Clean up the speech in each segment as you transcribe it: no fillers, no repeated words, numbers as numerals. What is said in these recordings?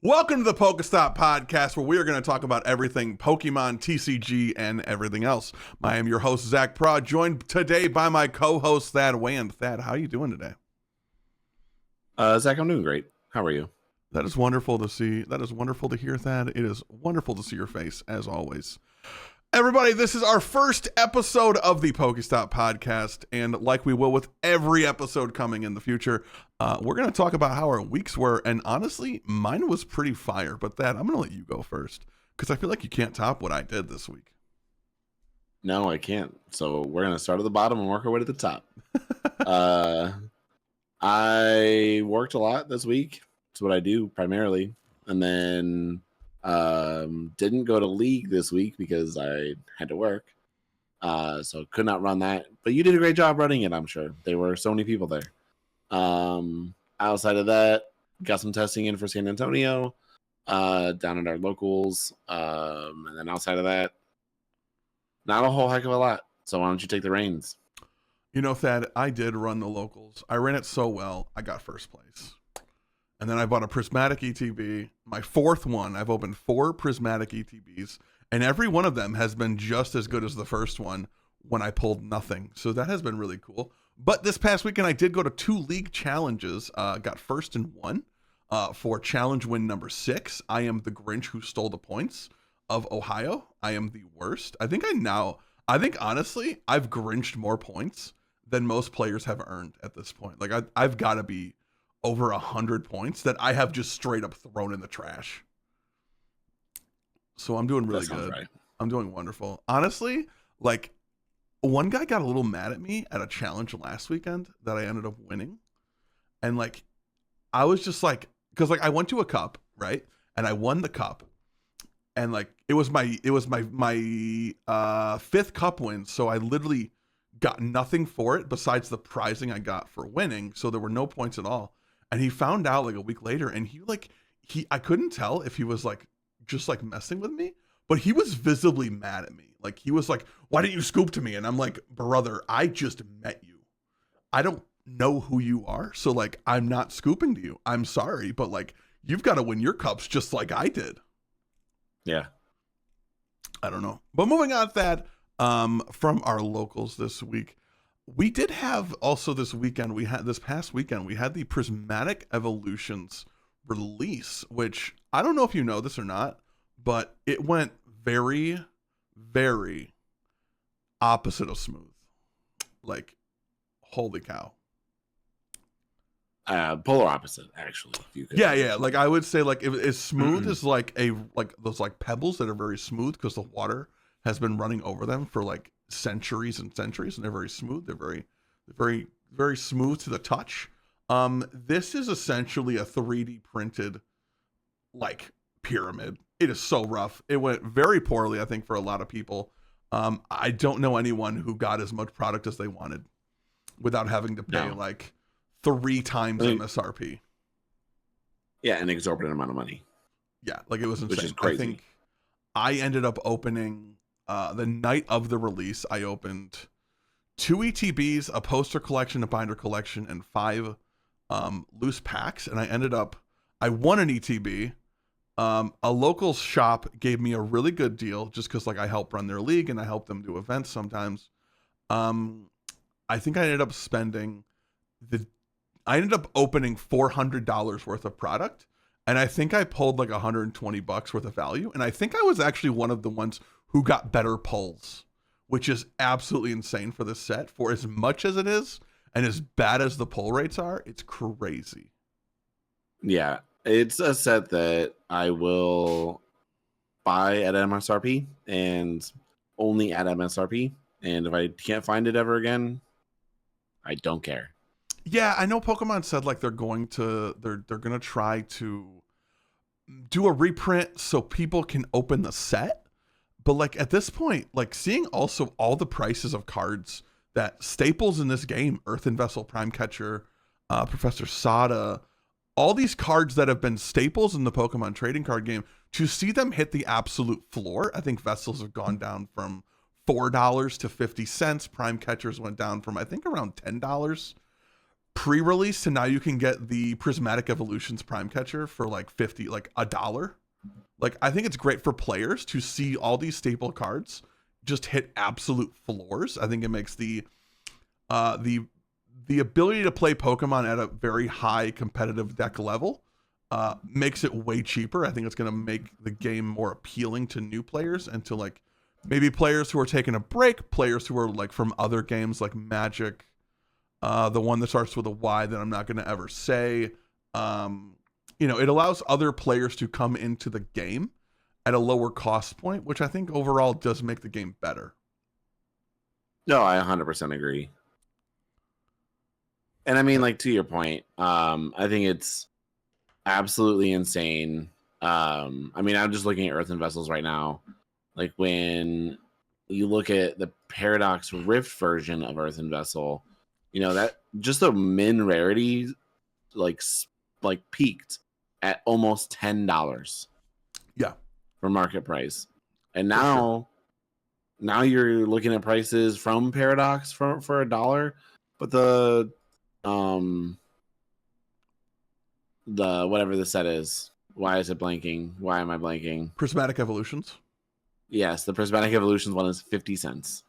Welcome to the PokeStop podcast, where we are going to talk about everything Pokemon, TCG, and everything else. I am your host, Zach Prah, joined today by my co-host, Thad Weyand. Thad, how are you doing today? Zach, I'm doing great. How are you? That is wonderful to see. That is wonderful to hear, Thad. It is wonderful to see your face, as always. Everybody, this is our first episode of the PokeStop podcast, and like we will with every episode coming in the future, we're going to talk about how our weeks were, and honestly, mine was pretty fire, but Thad, I'm going to let you go first, because I feel like you can't top what I did this week. No, I can't. So we're going to start at the bottom and work our way to the top. I worked a lot this week. That's what I do primarily. And then didn't go to league this week because I had to work. So could not run that. But you did a great job running it, I'm sure. There were so many people there. Outside of that, got some testing in for San Antonio, down at our locals. And then outside of that, not a whole heck of a lot. So why don't you take the reins? You know, Thad, I did run the locals. I ran it so well, I got first place. And then I bought a Prismatic ETB, my fourth one. I've opened 4 Prismatic ETBs, and every one of them has been just as good as the first one when I pulled nothing. So that has been really cool. But this past weekend, I did go to 2 league challenges, got first in one for challenge win number 6. I am the Grinch who stole the points of Ohio. I am the worst. I think honestly, I've Grinched more points than most players have earned at this point. Like I've got to be over 100 points that I have just straight up thrown in the trash. So I'm doing really good. Right. I'm doing wonderful. Honestly, like one guy got a little mad at me at a challenge last weekend that I ended up winning. And like, I was just like, cause like I went to a cup, right? And I won the cup. And like, it was my 5th cup win. So I literally got nothing for it besides the prizing I got for winning. So there were no points at all. And he found out like a week later, and I couldn't tell if he was like just like messing with me, but he was visibly mad at me. Like he was like, "Why didn't you scoop to me?" And I'm like, "Brother, I just met you. I don't know who you are, so like I'm not scooping to you. I'm sorry, but like you've got to win your cups just like I did." Yeah. I don't know. But moving on, Thad, from our locals this week. We did have also this past weekend, we had the Prismatic Evolutions release, which I don't know if you know this or not, but it went very, very opposite of smooth. Like, holy cow. Polar opposite, actually. If you could. Yeah. Like I would say, like if as smooth as like those like pebbles that are very smooth because the water has been running over them for like centuries and centuries, and they're very smooth. They're very, very smooth to the touch. This is essentially a 3D printed like pyramid. It is so rough. It went very poorly, I think, for a lot of people. I don't know anyone who got as much product as they wanted without having to pay like 3 times MSRP. Yeah, an exorbitant amount of money. Yeah, like it was insane. Which is crazy. I think I ended up opening the night of the release. I opened 2 ETBs, a poster collection, a binder collection, and 5 loose packs. And I won an ETB. A local shop gave me a really good deal just because like I help run their league and I help them do events sometimes. I think I ended up opening $400 worth of product, and I think I pulled like $120 worth of value. And I think I was actually one of the ones who got better pulls, which is absolutely insane for this set. For as much as it is and as bad as the pull rates are, it's crazy. Yeah, it's a set that I will buy at MSRP and only at MSRP. And if I can't find it ever again, I don't care. Yeah, I know Pokemon said like they're going to try to do a reprint so people can open the set. But like at this point, like seeing also all the prices of cards that staples in this game, Earthen Vessel, Prime Catcher, Professor Sada, all these cards that have been staples in the Pokemon trading card game, to see them hit the absolute floor. I think Vessels have gone down from $4 to 50 cents. Prime Catchers went down from I think around $10. pre-release to now you can get the Prismatic Evolutions Prime Catcher for like 50, like $1. Like, I think it's great for players to see all these staple cards just hit absolute floors. I think it makes the ability to play Pokemon at a very high competitive deck level makes it way cheaper. I think it's going to make the game more appealing to new players and to like maybe players who are taking a break, players who are like from other games like Magic, the one that starts with a Y that I'm not going to ever say. You know, it allows other players to come into the game at a lower cost point, which I think overall does make the game better. No, I 100% agree. And I mean, like, to your point, I think it's absolutely insane. I mean, I'm just looking at Earthen Vessels right now. Like, when you look at the Paradox Rift version of Earthen Vessel, you know, that just the min rarity, like peaked at almost $10. Yeah. For market price. And now, now you're looking at prices from Paradox for $1, but the whatever the set is, why is it blanking? Why am I blanking? Prismatic Evolutions. Yes, the Prismatic Evolutions one is 50 cents.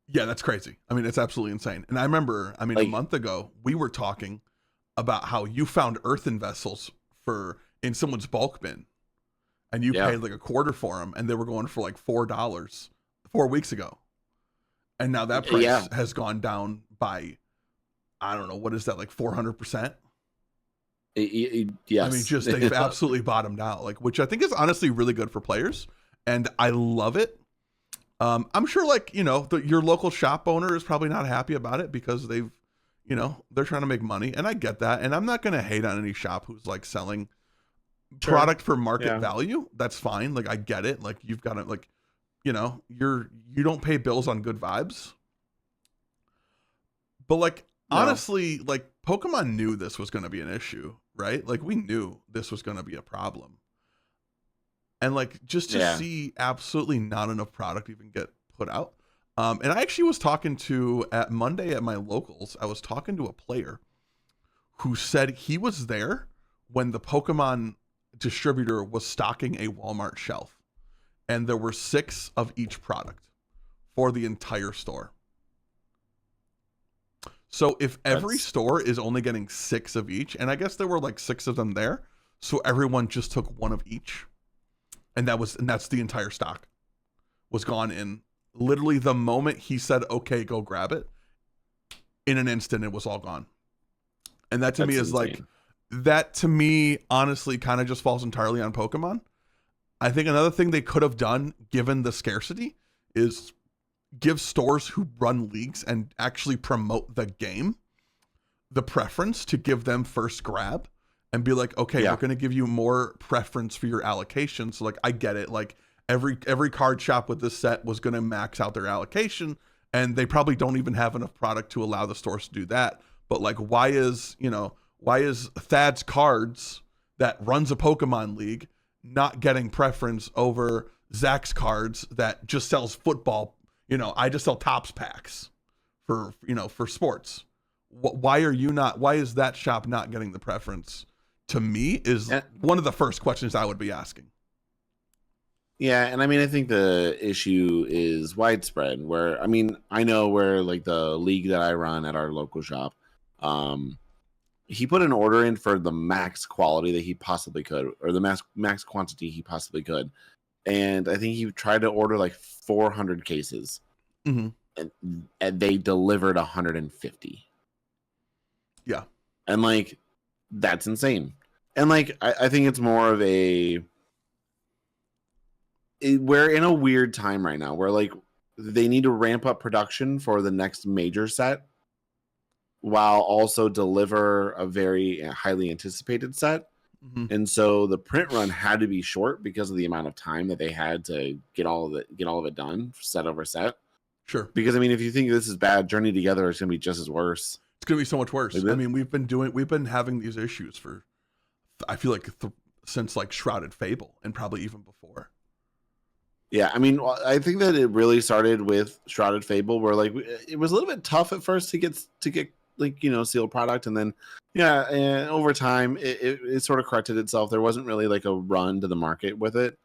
Yeah, that's crazy. I mean, it's absolutely insane. And I remember, I mean, like, a month ago, we were talking about how you found Earthen Vessels in someone's bulk bin, and you paid like $1 for them, and they were going for like $4 4 weeks ago. And now that price has gone down by, I don't know, what is that, like 400%? Yes. I mean, just they've absolutely bottomed out, like, which I think is honestly really good for players, and I love it. I'm sure, like, you know, your local shop owner is probably not happy about it because they've, you know, they're trying to make money, and I get that, and I'm not going to hate on any shop who's like selling product for market value. That's fine. Like, I get it. Like, you've got to, like, you know, you don't pay bills on good vibes. But like, honestly, like, Pokemon knew this was going to be an issue, right? Like, we knew this was going to be a problem. And like, just to see absolutely not enough product even get put out. And I actually was talking at Monday at my locals, I was talking to a player who said he was there when the Pokemon distributor was stocking a Walmart shelf, and there were 6 of each product for the entire store. So if every store is only getting 6 of each, and I guess there were like 6 of them there, so everyone just took 1 of each, and that's the entire stock was gone in literally the moment he said, okay, go grab it. In an instant, it was all gone. And that to me is insane. Like, that to me honestly kind of just falls entirely on Pokemon. I think another thing they could have done, given the scarcity, is give stores who run leagues and actually promote the game the preference to give them first grab and be like, okay, we're going to give you more preference for your allocation. So like, I get it. Like, every card shop with this set was going to max out their allocation, and they probably don't even have enough product to allow the stores to do that. But like, why is Thad's Cards that runs a Pokemon league not getting preference over Zach's Cards that just sells football? You know, I just sell Topps packs for sports. Why is that shop not getting the preference? To me, is one of the first questions I would be asking. Yeah, and I mean, I think the issue is widespread. Where, I mean, I know where, like, the league that I run at our local shop, he put an order in for the max quality that he possibly could, or the max quantity he possibly could, and I think he tried to order like 400 cases, and they delivered 150. Yeah, and like, that's insane. And like, I think it's more of we're in a weird time right now where like they need to ramp up production for the next major set while also deliver a very highly anticipated set. And so the print run had to be short because of the amount of time that they had to get all of it done set over set. Sure. Because I mean, if you think this is bad, Journey Together is going to be just as worse. It's going to be so much worse. I mean, we've been having these issues for, I feel like since like Shrouded Fable, and probably even before. Yeah, I mean, I think that it really started with Shrouded Fable, where like it was a little bit tough at first to get like, sealed product, and then and over time it sort of corrected itself. There wasn't really like a run to the market with it.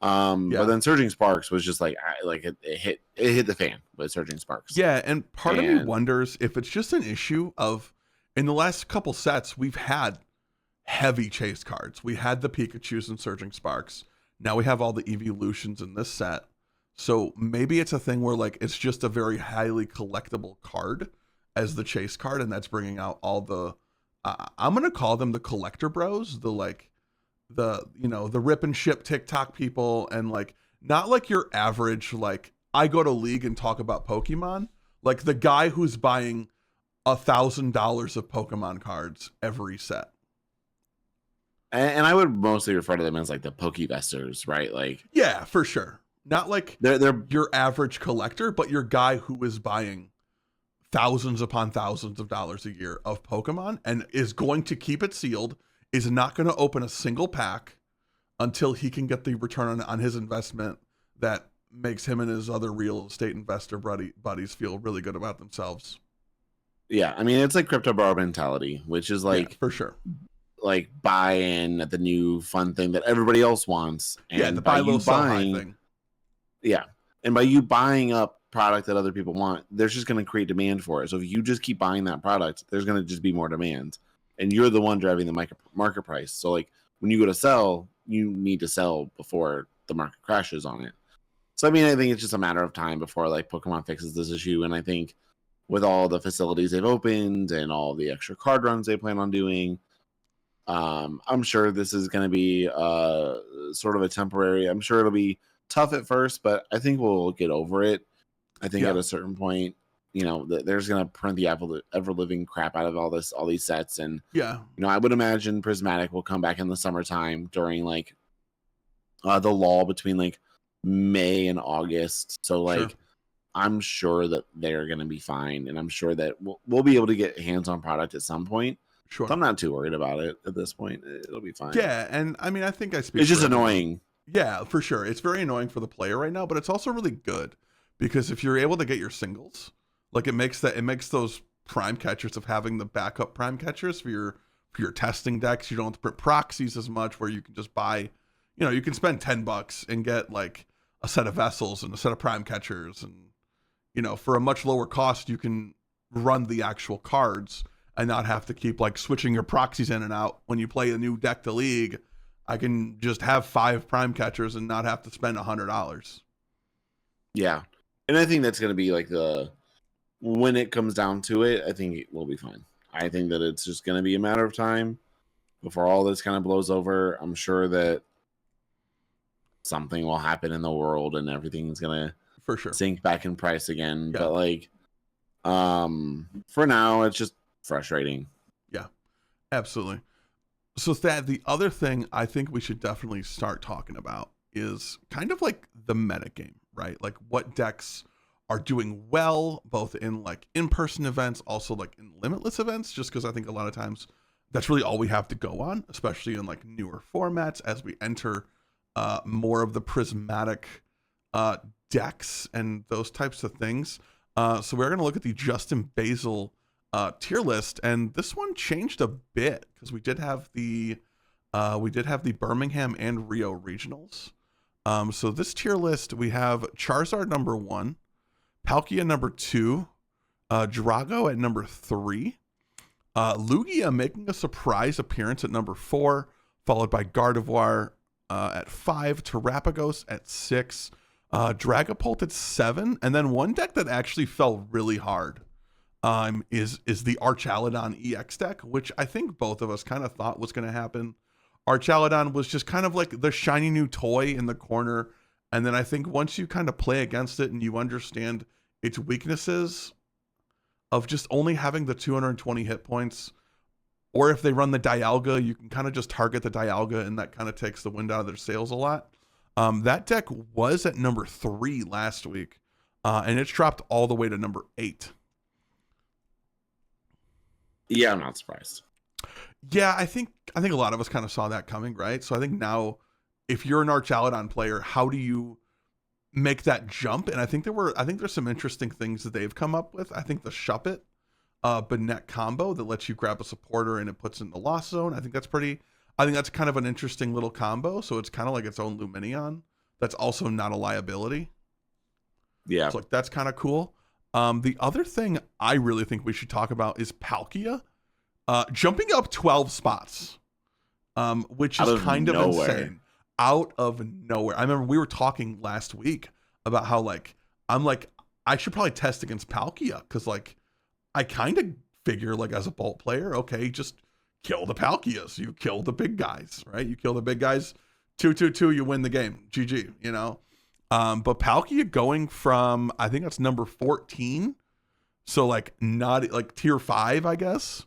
But then Surging Sparks was just like it hit the fan with Surging Sparks. Yeah, and part of me wonders if it's just an issue of, in the last couple sets we've had heavy chase cards. We had the Pikachus and Surging Sparks. Now we have all the evolutions in this set. So maybe it's a thing where like it's just a very highly collectible card as the chase card, and that's bringing out all the I'm gonna call them the collector bros, the rip and ship TikTok people, and like not like your average like I go to League and talk about Pokemon, like the guy who's buying $1,000 of Pokemon cards every set. And I would mostly refer to them as like the Pokevestors, right? Like, yeah, for sure. Not like they're your average collector, but your guy who is buying thousands upon thousands of dollars a year of Pokemon and is going to keep it sealed, is not going to open a single pack until he can get the return on his investment that makes him and his other real estate investor buddies feel really good about themselves. Yeah, I mean, it's like crypto bro mentality, which is like, for sure, like buy in at the new fun thing that everybody else wants. And the buy low sell high thing. Yeah. And by you buying up product that other people want, there's just going to create demand for it. So if you just keep buying that product, there's going to just be more demand. And you're the one driving the market price. So like when you go to sell, you need to sell before the market crashes on it. So I mean, I think it's just a matter of time before like Pokemon fixes this issue. And I think with all the facilities they've opened and all the extra card runs they plan on doing, I'm sure this is going to be sort of a temporary. I'm sure it'll be tough at first, but I think we'll get over it. I think at a certain point, there's going to print the ever living crap out of all these sets. And, I would imagine Prismatic will come back in the summertime during like the lull between like May and August. So like, I'm sure that they're going to be fine. And I'm sure that we'll be able to get hands on product at some point. Sure. So I'm not too worried about it at this point. It'll be fine. Yeah. And I mean, I think I speak. It's just annoying. Yeah, for sure. It's very annoying for the player right now, but it's also really good because if you're able to get your singles, like it makes those prime catchers of having the backup prime catchers for your testing decks. You don't have to put proxies as much, where you can just buy, you can spend $10 and get like a set of vessels and a set of prime catchers, and for a much lower cost you can run the actual cards and not have to keep like switching your proxies in and out when you play a new deck to League. I can just have 5 prime catchers and not have to spend $100. Yeah. And I think that's going to be like when it comes down to it, I think it will be fine. I think that it's just going to be a matter of time before all this kind of blows over. I'm sure that something will happen in the world and everything's going to for sure sink back in price again. Yeah. But like, for now, it's just frustrating. Yeah, absolutely. So Thad, the other thing I think we should definitely start talking about is kind of like the metagame, right? Like what decks are doing well, both in like in-person events, also like in limitless events, just because I think a lot of times that's really all we have to go on, especially in like newer formats as we enter more of the prismatic decks and those types of things. So we're going to look at the Justin Basil tier list, and this one changed a bit because we did have the Birmingham and Rio regionals. So this tier list, we have Charizard number 1, Palkia number 2, Drago at number 3, Lugia making a surprise appearance at number 4, followed by Gardevoir at 5, Terrapagos at 6, Dragapult at 7, and then one deck that actually fell really hard is the Archaludon EX deck, which I think both of us kind of thought was going to happen. Archaludon was just kind of like the shiny new toy in the corner, and then I think once you kind of play against it and you understand its weaknesses of just only having the 220 hit points, or if they run the Dialga, you can kind of just target the Dialga, and that kind of takes the wind out of their sails a lot. That deck was at number 3 last week, and it's dropped all the way to number 8. Yeah, I'm not surprised. Yeah, I think a lot of us kind of saw that coming, right? So I think now, if you're an Archaludon player, how do you make that jump? And I think there's some interesting things that they've come up with. I think the Shuppet Banette combo that lets you grab a supporter and it puts it in the lost zone. I think that's kind of an interesting little combo. So it's kind of like its own Luminion. That's also not a liability. Yeah. So like that's kind of cool. The other thing I really think we should talk about is Palkia jumping up 12 spots, which is kind of insane. Out of nowhere. I remember we were talking last week about how I should probably test against Palkia because I kind of figure as a Bolt player, okay, just kill the Palkias. You kill the big guys, right? You kill the big guys, 2-2-2, you win the game. GG, you know? But Palkia going from, I think that's number 14, so not tier 5, I guess,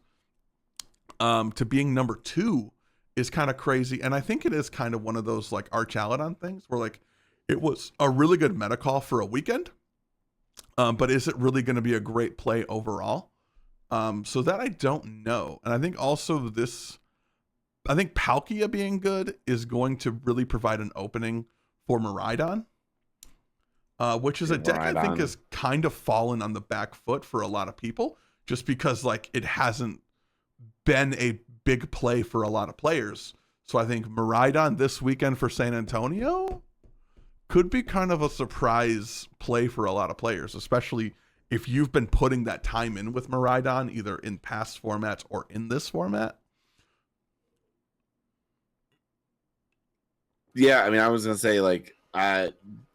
to being number 2 is kind of crazy. And I think it is kind of one of those Archaludon things where it was a really good meta call for a weekend. But is it really going to be a great play overall? So that I don't know. And I think also I think Palkia being good is going to really provide an opening for Miraidon, which is a deck I think has kind of fallen on the back foot for a lot of people just because it hasn't been a big play for a lot of players. So I think Miraidon this weekend for San Antonio could be kind of a surprise play for a lot of players, especially if you've been putting that time in with Miraidon, either in past formats or in this format. Yeah, I mean, I was going to say,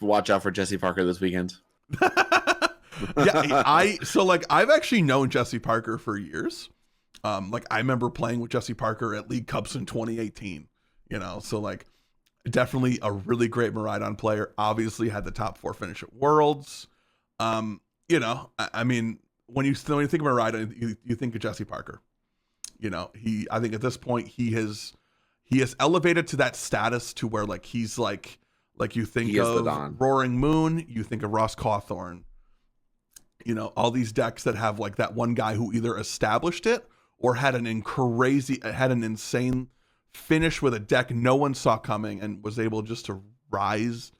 watch out for Jesse Parker this weekend. Yeah, I've actually known Jesse Parker for years. I remember playing with Jesse Parker at League Cups in 2018, so definitely a really great Miraidon player. Obviously had the top 4 finish at Worlds. I mean, when you think of Miraidon, you think of Jesse Parker. I think at this point he has elevated to that status to where he's you think of Roaring Moon, you think of Ross Cawthorn. All these decks that have that one guy who either established it or had an insane finish with a deck no one saw coming and was able just to rise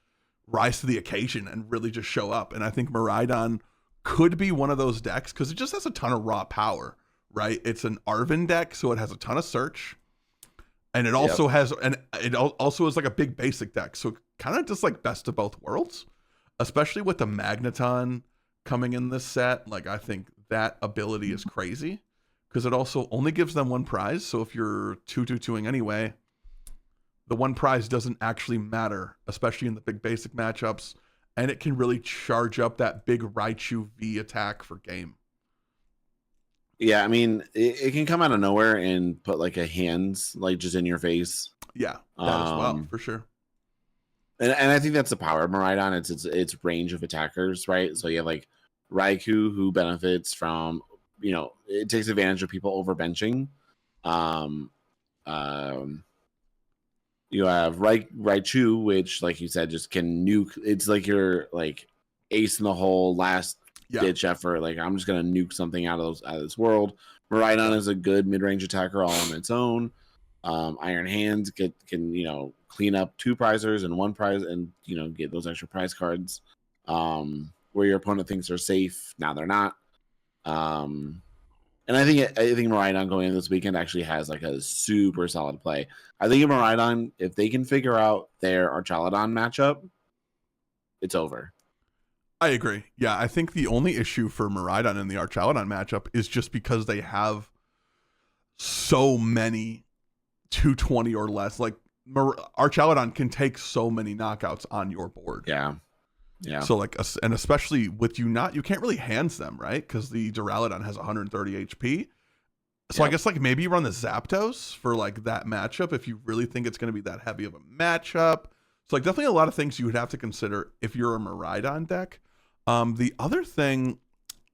to the occasion and really just show up. And I think Miraidon could be one of those decks because it just has a ton of raw power, right? It's an Arven deck, so it has a ton of search. And it also also is a big basic deck. So kind of just best of both worlds, especially with the Magneton coming in this set. I think that ability is crazy because it also only gives them 1 prize. So if you're 2-2-2ing anyway, the 1 prize doesn't actually matter, especially in the big basic matchups. And it can really charge up that big Raichu V attack for game. Yeah, I mean, it can come out of nowhere and put a hands just in your face. Yeah, that as well, for sure. And I think that's the power of Miraidon. It's range of attackers, right? So you have Raikou, who benefits from, it takes advantage of people overbenching. You have Raichu, which, like you said, just can nuke. It's your ace in the hole, last ditch effort. I'm just gonna nuke something out of this world. Miraidon is a good mid-range attacker all on its own. Iron Hands can clean up 2 prizers and 1 prize, and get those extra prize cards where your opponent thinks they're safe. Now they're not. And I think Miraidon going in this weekend actually has a super solid play. I think Miraidon, if they can figure out their Archaludon matchup, it's over. I agree. Yeah, I think the only issue for Miraidon in the Archaludon matchup is just because they have so many 220 or less. Archaludon can take so many knockouts on your board. Yeah. So and especially with you can't really hands them, right? Because the Duraludon has 130 HP. So I guess maybe you run the Zapdos for that matchup if you really think it's going to be that heavy of a matchup. So definitely a lot of things you would have to consider if you're a Miraidon deck. The other thing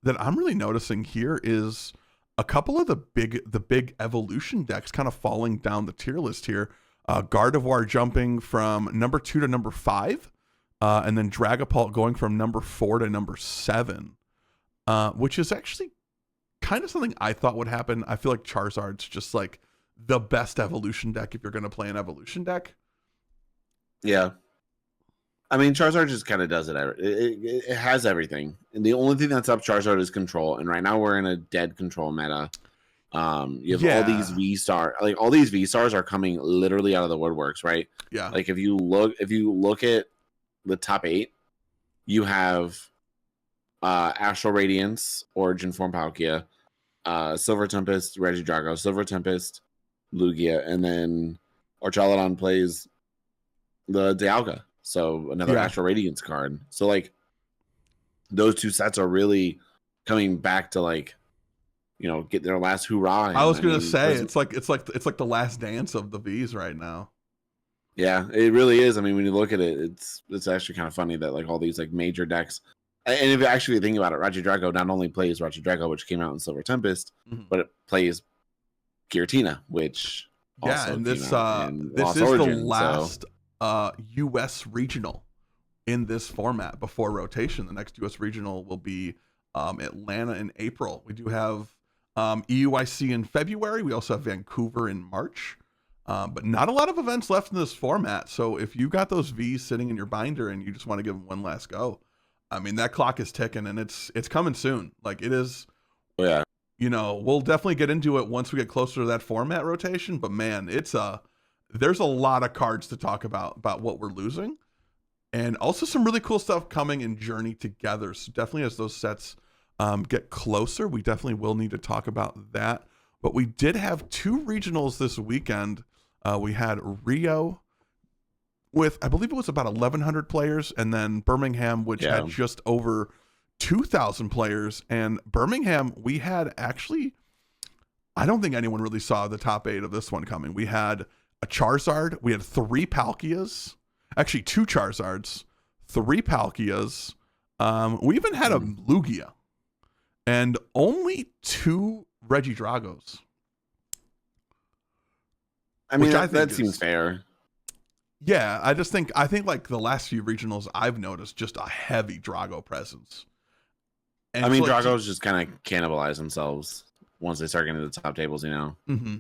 that I'm really noticing here is a couple of the big evolution decks kind of falling down the tier list here. Gardevoir jumping from number 2 to number 5. And then Dragapult going from number 4 to number 7, which is actually kind of something I thought would happen. I feel like Charizard's just the best evolution deck if you're going to play an evolution deck. Yeah. I mean, Charizard just kind of does it. It has everything, and the only thing that's up Charizard is control. And right now we're in a dead control meta. You have all these all these V stars are coming literally out of the woodworks, right? Yeah. Like if you look at the top 8, you have Astral Radiance, Origin Form Palkia, Silver Tempest, Regidrago, Silver Tempest, Lugia, and then Archaludon plays the Dialga. So another Astral Radiance card. So like those two sets are really coming back to like, get their last hoorah. I was gonna say it's like the last dance of the V's right now. Yeah, it really is. I mean, when you look at it, it's actually kind of funny that like all these like major decks, and if you actually think about it, Regidrago not only plays Regidrago, which came out in Silver Tempest, but it plays Giratina, which also and this is the last U.S. regional in this format before rotation. The next U.S. regional will be Atlanta in April. We do have EUIC in February. We also have Vancouver in March. But not a lot of events left in this format. So if you got those V's sitting in your binder and you just want to give them one last go, I mean, that clock is ticking and it's coming soon. Like it is. Oh, yeah. We'll definitely get into it once we get closer to that format rotation. But man, there's a lot of cards to talk about what we're losing. And also some really cool stuff coming in Journey Together. So definitely as those sets get closer, we definitely will need to talk about that. But we did have 2 regionals this weekend. We had Rio with, I believe it was about 1,100 players, and then Birmingham, which had just over 2,000 players. And Birmingham, we had actually, I don't think anyone really saw the top 8 of this one coming. We had a Charizard, we had 3 Palkias, actually 2 Charizards, 3 Palkias. We even had a Lugia, and only 2 Regidragos. I mean, that seems fair. Yeah, I think like the last few regionals I've noticed just a heavy Drago presence. And I mean, Dragos just kind of cannibalize themselves once they start getting to the top tables, Mm-hmm.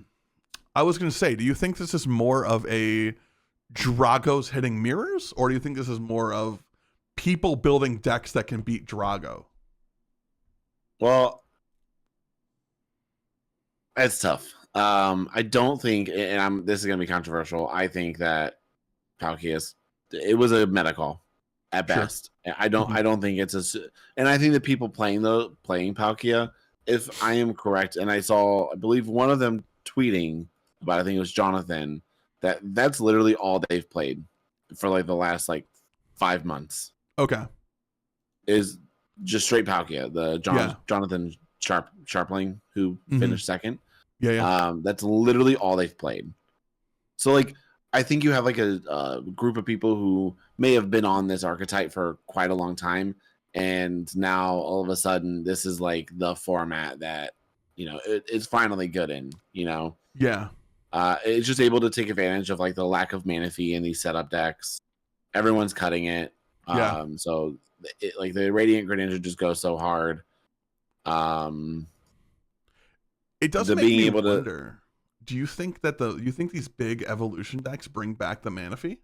I was going to say, do you think this is more of a Dragos hitting mirrors, or do you think this is more of people building decks that can beat Drago? Well, it's tough. I don't think, and this is going to be controversial. I think that Palkia it was a meta call at best. I don't think it's and I think the people playing Palkia, if I am correct, and I believe one of them tweeting about, I think it was Jonathan, that's literally all they've played for like the last like 5 months. Okay. Is just straight Palkia, the Jonathan Sharpling who finished second. Yeah. That's literally all they've played. So like, I think you have like a group of people who may have been on this archetype for quite a long time, and now all of a sudden this is like the format that it's finally good in. Yeah. It's just able to take advantage of like the lack of mana fee in these setup decks. Everyone's cutting it. So like the Radiant Greninja just goes so hard. It does make me wonder. Do you think that these big evolution decks bring back the mana fee?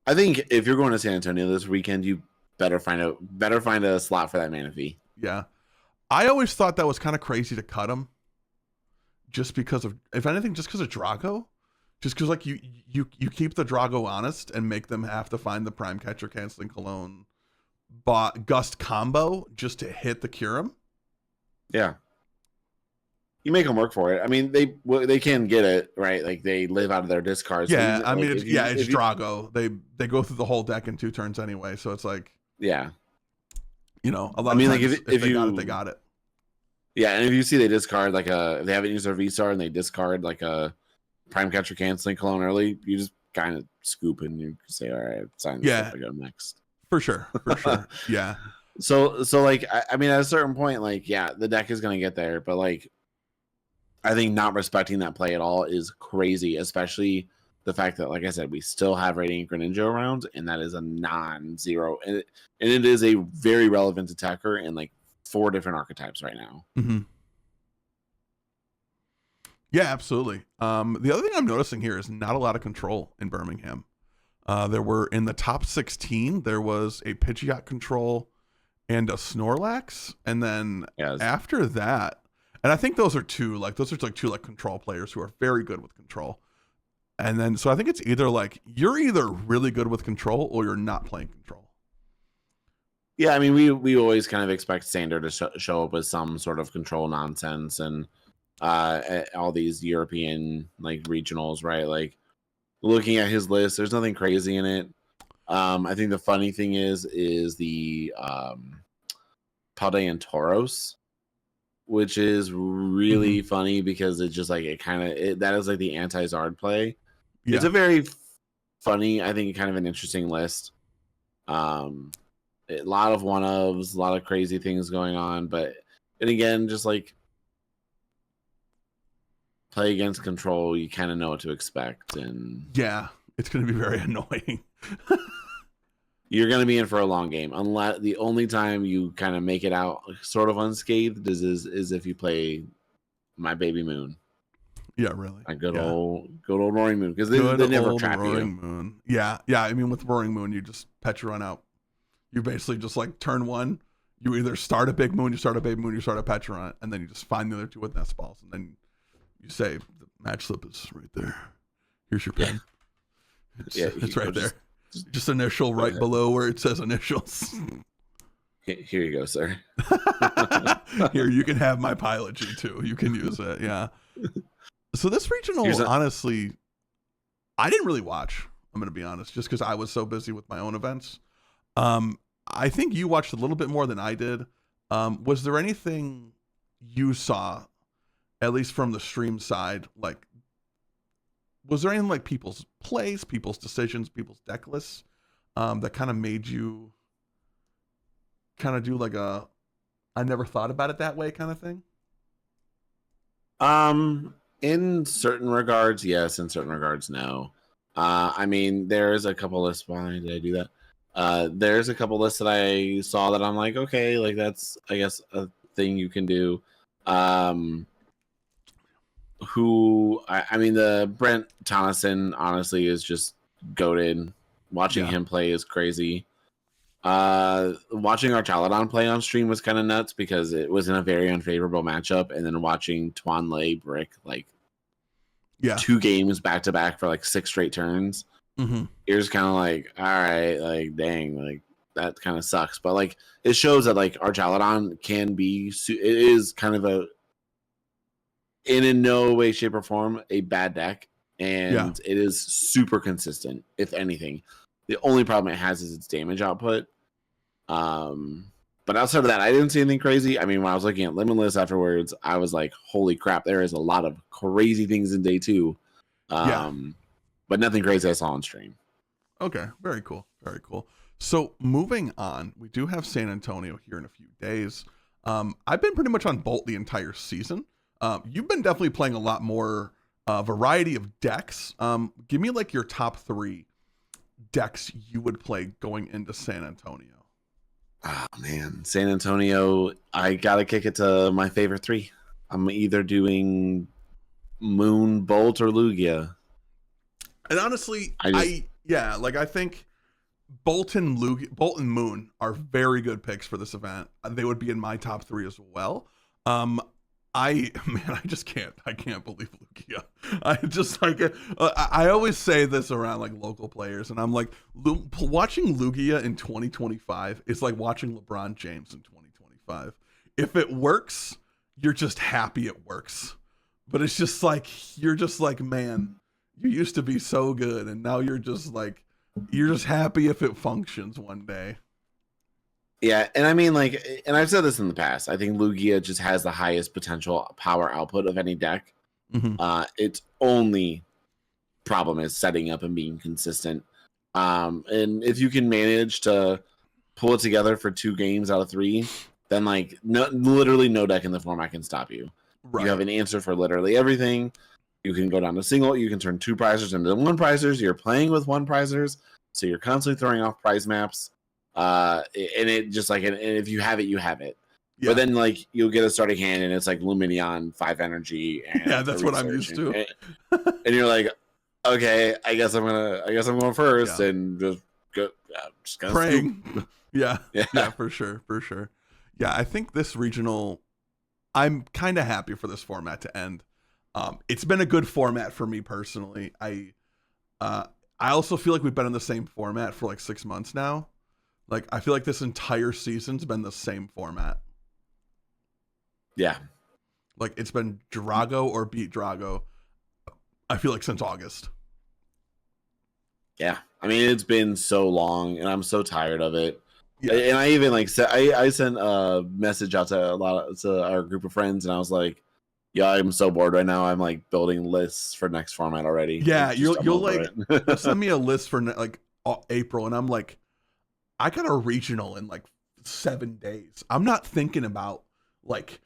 I think if you're going to San Antonio this weekend, you better find a slot for that mana fee. Yeah, I always thought that was kind of crazy to cut them, just because of, if anything, just because of Drago, just because like you keep the Drago honest and make them have to find the Prime Catcher canceling Cologne, Gust combo just to hit the Kyurem. Yeah. You make them work for it. I mean, they can get it right. Like they live out of their discards. Yeah, I mean, it's Drago. They go through the whole deck in 2 turns anyway. So it's like, yeah, a lot of times, like if they got it, they got it. Yeah, and if you see they discard like they haven't used their V-Star and they discard like a Prime Catcher canceling Cologne early, you just kind of scoop and you say, all right, sign this up, I go next. For sure. Yeah. So like I mean, at a certain point, like the deck is gonna get there, but like, I think not respecting that play at all is crazy, especially the fact that, like I said, we still have Radiant Greninja around, and that is a non-zero, and it is a very relevant attacker in like 4 different archetypes right now. Mm-hmm. Yeah, absolutely. The other thing I'm noticing here is not a lot of control in Birmingham. There were in the top 16. There was a Pidgeot control and a Snorlax, and then Yes. after that, and I think those are two control players who are very good with control. And then so I think it's either like you're either really good with control or you're not playing control. Yeah, I mean, we always kind of expect Sander to show up with some sort of control nonsense, and all these European like regionals, right? Like looking at his list, there's nothing crazy in it. I think the funny thing is the Paldean Tauros, which is really funny because it's just like that is like the anti-Zard play. Yeah. It's a very funny, I think, kind of an interesting list. A lot of one-ofs, a lot of crazy things going on, but and again, just like play against control, you kind of know what to expect, and yeah, it's going to be very annoying. You're going to be in for a long game, unless the only time you kind of make it out sort of unscathed is if you play My Baby Moon. Yeah, really. A good old Roaring Moon, because they never trap Roaring you. Moon. Yeah. I mean, with Roaring Moon, you just Petron out. You basically just like turn one. You either start a Big Moon, you start a Baby Moon, you start a Petron, and then you just find the other two with nest balls, and then you say the match slip is right there. Here's your pen. It's right there. Just initial right below where it says initials. Here you go, sir. Here, you can have my pilot G too. You can use it. Yeah. So this regional, honestly, I didn't really watch. I'm going to be honest, just because I was so busy with my own events. I think you watched a little bit more than I did. Was there anything you saw, at least from the stream side, like, was there anything like people's plays, people's decisions, people's deck lists that kind of made you kind of do like a, I never thought about it that way kind of thing? In certain regards, yes. In certain regards, no. I mean, there's a couple lists. Why did I do that? There's a couple lists that I saw that I'm like, okay, like that's, I guess, a thing you can do. I mean, the Brent Tonneson honestly is just goated. Watching him play is crazy. Watching Archaludon play on stream was kind of nuts because it was in a very unfavorable matchup, and then watching Tuan Lei brick like 2 games back to back for like 6 straight turns. You're just kind of like, all right, like dang, like that kind of sucks. But like it shows that like Archaludon can be, it is kind of in no way, shape, or form a bad deck, and it is super consistent. If anything, the only problem it has is its damage output. But outside of that, I didn't see anything crazy. I mean, when I was looking at Limitless afterwards, I was like, holy crap, there is a lot of crazy things in day 2. But nothing crazy I saw on stream. Okay, very cool. Very cool. So moving on, we do have San Antonio here in a few days. I've been pretty much on Bolt the entire season. You've been definitely playing a lot more variety of decks. Give me like your top 3 decks you would play going into San Antonio. Oh man, San Antonio, I gotta kick it to my favorite 3. I'm either doing Moon, Bolt, or Lugia. And honestly, I think Bolt and Moon are very good picks for this event. They would be in my top 3 as well. I can't believe Lugia. I just like I always say this around like local players, and I'm like, watching Lugia in 2025 is like watching LeBron James in 2025. If it works, you're just happy it works. But it's just like, you're just like, man, you used to be so good, and now you're just happy if it functions one day. Yeah, and I mean, like, and I've said this in the past, I think Lugia just has the highest potential power output of any deck. Its only problem is setting up and being consistent. And if you can manage to pull it together for 2 games out of 3, then like literally no deck in the format can stop you. Right. You have an answer for literally everything. You can go down to single. You can turn 2 prizers into 1 prizers. You're playing with 1 prizers, so you're constantly throwing off prize maps. And it just like, and if you have it, you have it. But then like you'll get a starting hand, and it's like Luminion, 5 energy. And that's what I'm used to. And you're like, okay, I guess I'm going first and just go. Just gonna Praying. scoop. Yeah, for sure. Yeah, I think this regional, I'm kind of happy for this format to end. It's been a good format for me personally. I also feel like we've been in the same format for like 6 months now. Like, I feel like this entire season's been the same format. Yeah. Like, it's been Drago or beat Drago, I feel like, since August. Yeah. I mean, it's been so long, and I'm so tired of it. Yeah. And I even like said, I sent a message out to our group of friends, and I was like, "Yeah, I'm so bored right now. I'm like building lists for next format already." Yeah, like, you'll like you'll send me a list for like April, and I'm like, I got a regional in like 7 days. I'm not thinking about like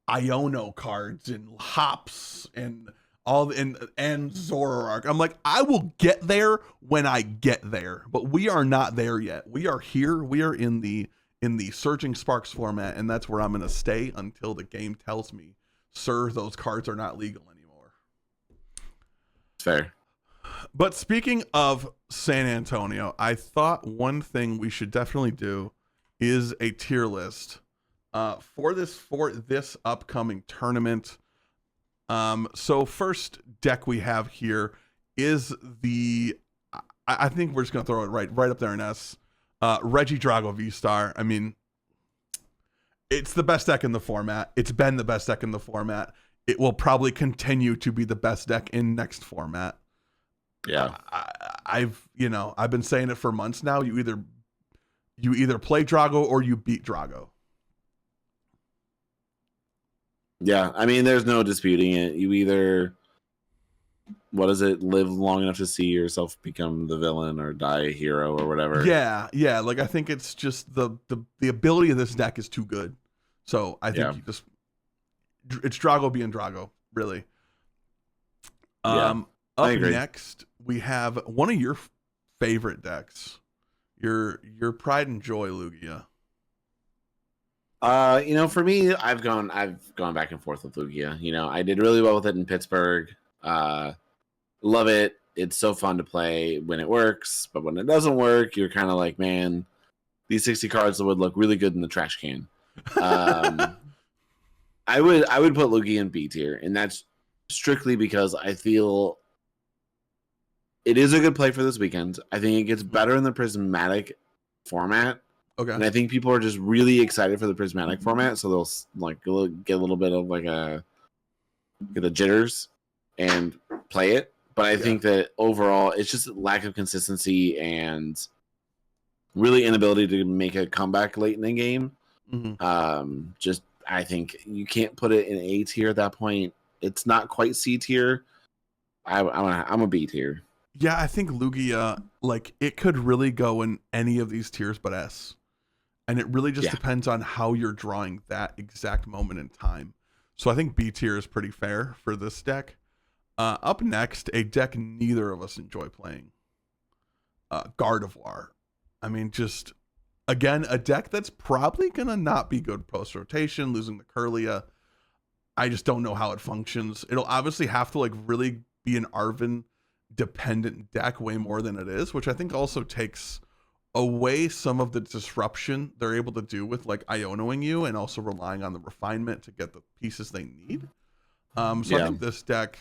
Iono cards and hops and and Zoroark. I'm like, I will get there when I get there, but we are not there yet. We are here. We are in the Surging Sparks format, and that's where I'm gonna stay until the game tells me, sir, those cards are not legal anymore. Fair. But speaking of San Antonio, I thought one thing we should definitely do is a tier list for this upcoming tournament. So first deck we have here is I think we're just gonna throw it right up there in S. Regidrago V-Star. I mean, it's the best deck in the format. It's been the best deck in the format. It will probably continue to be the best deck in next format. Yeah. I've been saying it for months now. You either play Drago or you beat Drago. Yeah, I mean, there's no disputing it. You either, live long enough to see yourself become the villain or die a hero or whatever. Yeah. Like, I think it's just the ability of this deck is too good. So I think it's Drago being Drago, really. Up next, we have one of your favorite decks, your Pride and Joy, Lugia. For me, I've gone back and forth with Lugia. I did really well with it in Pittsburgh. Love it. It's so fun to play when it works, but when it doesn't work, you're kind of like, man, these 60 cards would look really good in the trash can. I would put Lugia in B tier, and that's strictly because I feel it is a good play for this weekend. I think it gets better in the Prismatic format. Okay. And I think people are just really excited for the Prismatic format, so they'll like get a little bit of like get the jitters and play it. But I think that overall, it's just a lack of consistency and really inability to make a comeback late in the game. Mm-hmm. I think you can't put it in A tier at that point. It's not quite C tier. I'm a B tier. Yeah, I think Lugia, like, it could really go in any of these tiers but S. And it really just depends on how you're drawing that exact moment in time. So I think B tier is pretty fair for this deck. Up next, a deck neither of us enjoy playing. Gardevoir. I mean, just, again, a deck that's probably going to not be good post-rotation, losing the Curlia. I just don't know how it functions. It'll obviously have to, like, really be an Arven-dependent deck way more than it is, which I think also takes away some of the disruption they're able to do with like Ionoing you and also relying on the refinement to get the pieces they need. I think this deck,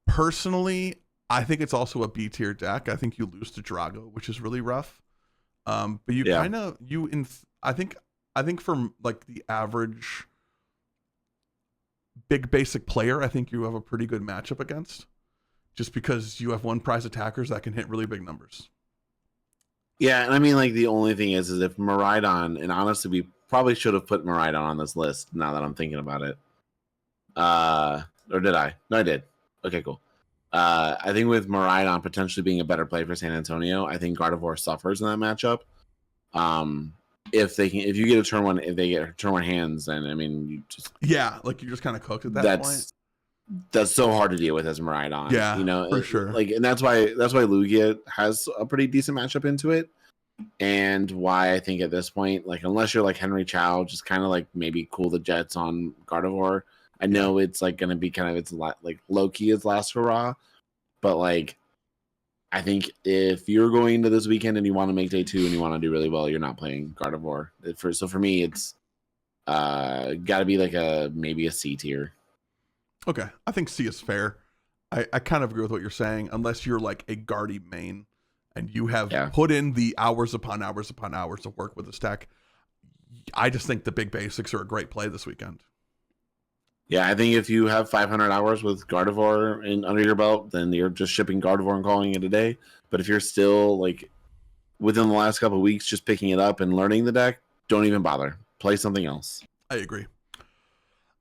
personally, I think it's also a B tier deck. I think you lose to Drago, which is really rough. But I think for like the average big basic player, I think you have a pretty good matchup against, just because you have one prize attackers that can hit really big numbers. Yeah, and I mean, like, the only thing is if Miraidon, and honestly, we probably should have put Miraidon on this list now that I'm thinking about it. Or did I? No, I did. Okay, cool. I think with Miraidon potentially being a better play for San Antonio, I think Gardevoir suffers in that matchup. If you get a turn one, if they get turn one hands, then I mean, you just you're just kind of cooked at that point. That's so hard to deal with as Miraidon. Yeah, for sure. Like, and that's why Lugia has a pretty decent matchup into it, and why I think at this point, like, unless you're like Henry Chow, just kind of like maybe cool the jets on Gardevoir. I know it's like going to be kind of like low key its last hurrah, But like, I think if you're going to this weekend and you want to make day 2 and you want to do really well, you're not playing Gardevoir. So for me, it's got to be like maybe a C tier. Okay, I think C is fair. I kind of agree with what you're saying, unless you're like a Guardy main and you have put in the hours upon hours upon hours of work with this deck. I just think the big basics are a great play this weekend. Yeah, I think if you have 500 hours with Gardevoir under your belt, then you're just shipping Gardevoir and calling it a day. But if you're still like within the last couple of weeks just picking it up and learning the deck, don't even bother. Play something else. I agree.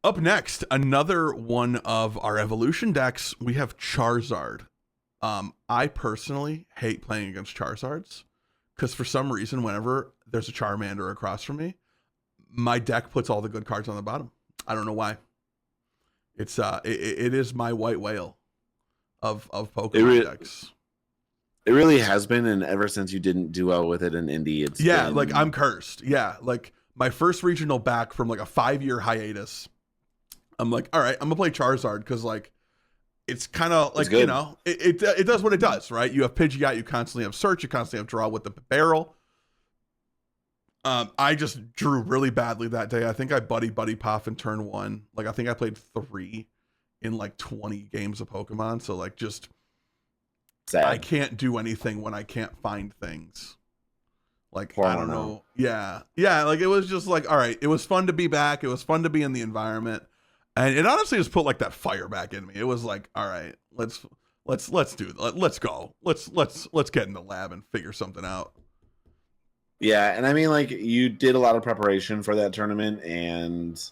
Up next, another one of our evolution decks, we have Charizard. I personally hate playing against Charizards because for some reason, whenever there's a Charmander across from me, my deck puts all the good cards on the bottom. I don't know why. It's it is my white whale of Pokemon decks. It really has been, and ever since you didn't do well with it in Indy, it's been... like I'm cursed. Yeah, like my first regional back from like a 5-year hiatus. I'm like, all right, I'm gonna play Charizard because like it's kind of like, you know, it does what it does, right? You have Pidgeot, you constantly have Search, you constantly have Draw with the barrel. I just drew really badly that day. I think I buddy pop in turn 1. Like I think I played 3 in like 20 games of Pokemon. So like just sad. I can't do anything when I can't find things. Like I don't know. Yeah. Like it was just like, all right, it was fun to be back. It was fun to be in the environment. And it honestly just put like that fire back in me. It was like, all right, let's go. Let's get in the lab and figure something out. Yeah, and I mean, like, you did a lot of preparation for that tournament, and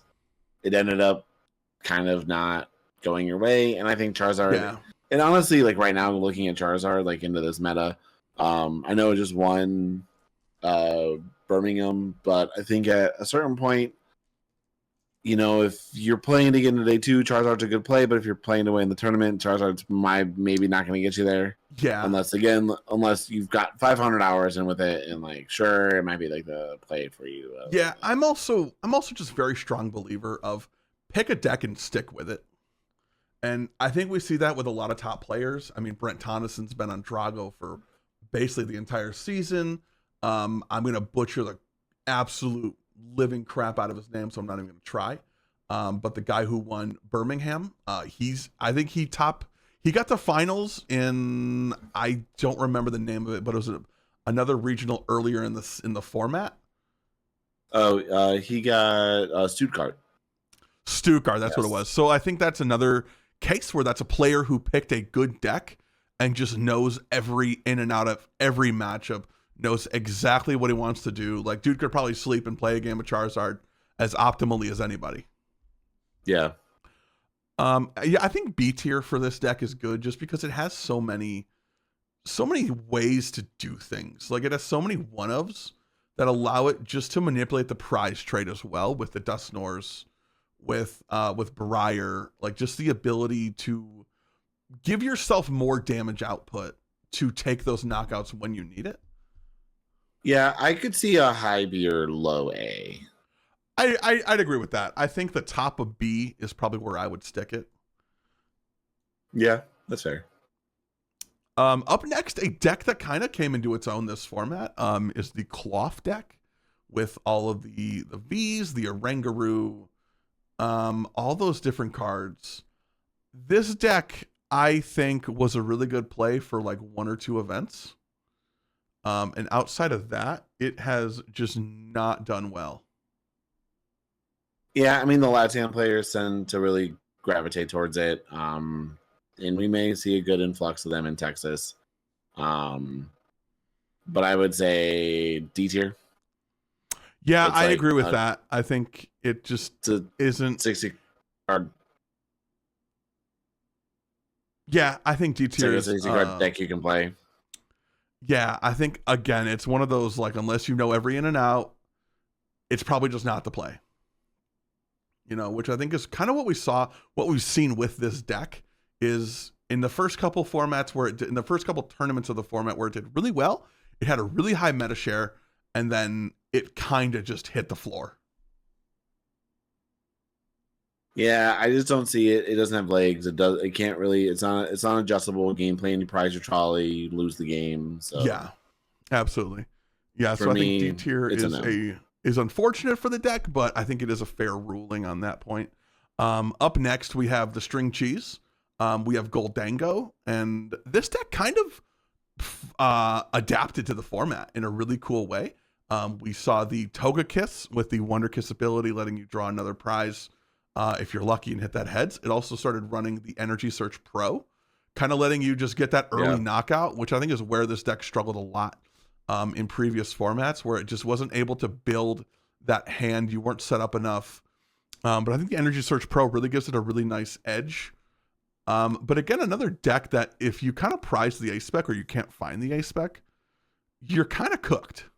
it ended up kind of not going your way. And I think Charizard, and honestly, like right now, looking at Charizard, like into this meta, I know it just won Birmingham, but I think at a certain point, you know, if you're playing to get into day 2, Charizard's a good play, but if you're playing to win the tournament, Charizard's maybe not going to get you there. Yeah. Unless you've got 500 hours in with it, and like, sure, it might be like the play for you. Yeah, I'm also just a very strong believer of pick a deck and stick with it. And I think we see that with a lot of top players. I mean, Brent Tonnisson's been on Drago for basically the entire season. I'm going to butcher the absolute living crap out of his name, so I'm not even going to try. But the guy who won Birmingham, I think he got to finals in, I don't remember the name of it, but it was another regional earlier in the format. Oh, he got Stuttgart. That's what it was. So I think that's another case where that's a player who picked a good deck and just knows every in and out of every matchup, knows exactly what he wants to do. Like, dude could probably sleep and play a game of Charizard as optimally as anybody. Yeah. I think B tier for this deck is good just because it has so many ways to do things. Like, it has so many one-ofs that allow it just to manipulate the prize trade as well with the Dusknoirs, with Briar, like just the ability to give yourself more damage output to take those knockouts when you need it. Yeah, I could see a high B or low A. I'd agree with that. I think the top of B is probably where I would stick it. Yeah, that's fair. Up next, a deck that kind of came into its own this format is the Cloth deck with all of the Vs, the Oranguru, all those different cards. This deck, I think, was a really good play for like 1 or 2 events. And outside of that, it has just not done well. Yeah, I mean, the Latam players tend to really gravitate towards it. And we may see a good influx of them in Texas. But I would say D tier. Yeah, I agree with that. I think it just isn't 60 card. Yeah, I think D tier is 60 card deck you can play. Yeah, I think again, it's one of those like unless you know every in and out, it's probably just not the play. You know, which I think is kind of what we've seen with this deck is in the first couple formats in the first couple tournaments of the format where it did really well, it had a really high meta share, and then it kind of just hit the floor. Yeah, I just don't see it. It doesn't have legs. It does. It can't really. It's not adjustable gameplay. And you prize your trolley, you lose the game. So Yeah, absolutely. Yeah, for so I think D me, tier it's a no. is unfortunate for the deck, but I think it is a fair ruling on that point. Up next we have the string cheese. We have Goldango, and this deck kind of adapted to the format in a really cool way. We saw the Toga Kiss with the Wonder Kiss ability, letting you draw another prize if you're lucky and hit that heads. It also started running the Energy Search Pro, kind of letting you just get that early Yeah. knockout, which I think is where this deck struggled a lot in previous formats, where it just wasn't able to build that hand. You weren't set up enough. But I think the Energy Search Pro really gives it a really nice edge. But again, another deck that if you kind of prize the ace spec or you can't find the ace spec, you're kind of cooked.